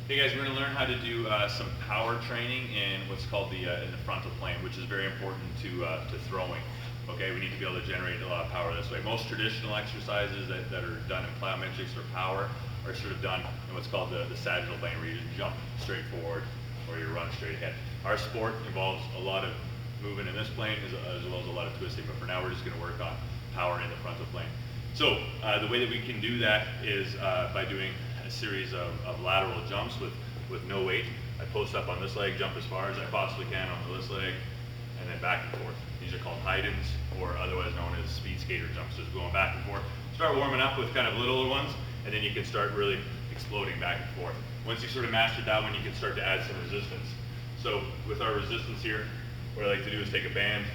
Hey guys, we're going to learn how to do some power training in what's called in the frontal plane, which is very important to throwing. Okay, we need to be able to generate a lot of power this way. Most traditional exercises that are done in plyometrics or power are sort of done in what's called the sagittal plane, where you just jump straight forward or you run straight ahead. Our sport involves a lot of movement in this plane as well as a lot of twisting, but for now we're just going to work on power in the frontal plane. So the way that we can do that is by doing a series of lateral jumps with no weight. I post up on this leg, jump as far as I possibly can on this leg, and then back and forth. These are called hide-ins, or otherwise known as speed skater jumps. Just going back and forth. Start warming up with kind of littler ones, and then you can start really exploding back and forth. Once you sort of master that one, you can start to add some resistance. So with our resistance here, what I like to do is take a band,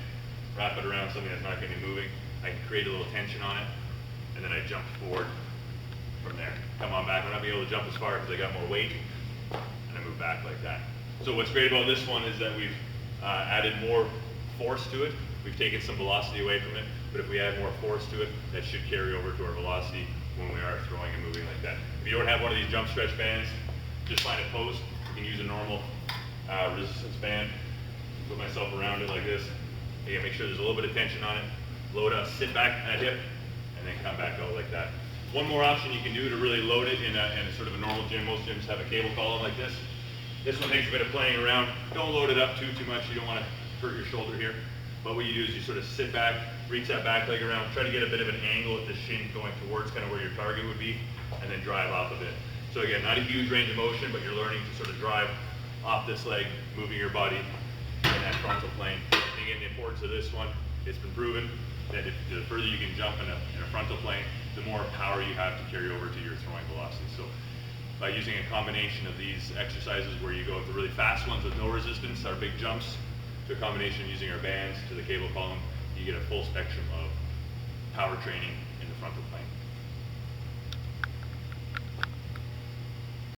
wrap it around something that's not going to be moving. I can create a little tension on it, and then I jump forward from there. Come on back. I'm not going to be able to jump as far because I got more weight, and I move back like that. So what's great about this one is that we've added more force to it. We've taken some velocity away from it, but if we add more force to it, that should carry over to our velocity when we are throwing and moving like that. If you don't have one of these jump stretch bands, just find a post. You can use a normal resistance band. Put myself around it like this. Again, make sure there's a little bit of tension on it. Load up, sit back at hip, and then come back out like that. One more option you can do to really load it in a sort of a normal gym. Most gyms have a cable column like this. This one takes a bit of playing around. Don't load it up too much. You don't want to hurt your shoulder here. But what you do is you sort of sit back, reach that back leg around, try to get a bit of an angle at the shin going towards kind of where your target would be, and then drive off of it. So again, not a huge range of motion, but you're learning to sort of drive off this leg, moving your body in that frontal plane. And again, the importance of this one, it's been proven that the further you can jump in a frontal plane, the more power you have to carry over to your throwing velocity. So by using a combination of these exercises where you go with the really fast ones with no resistance, our big jumps, to a combination of using our bands to the cable column, you get a full spectrum of power training in the frontal plane.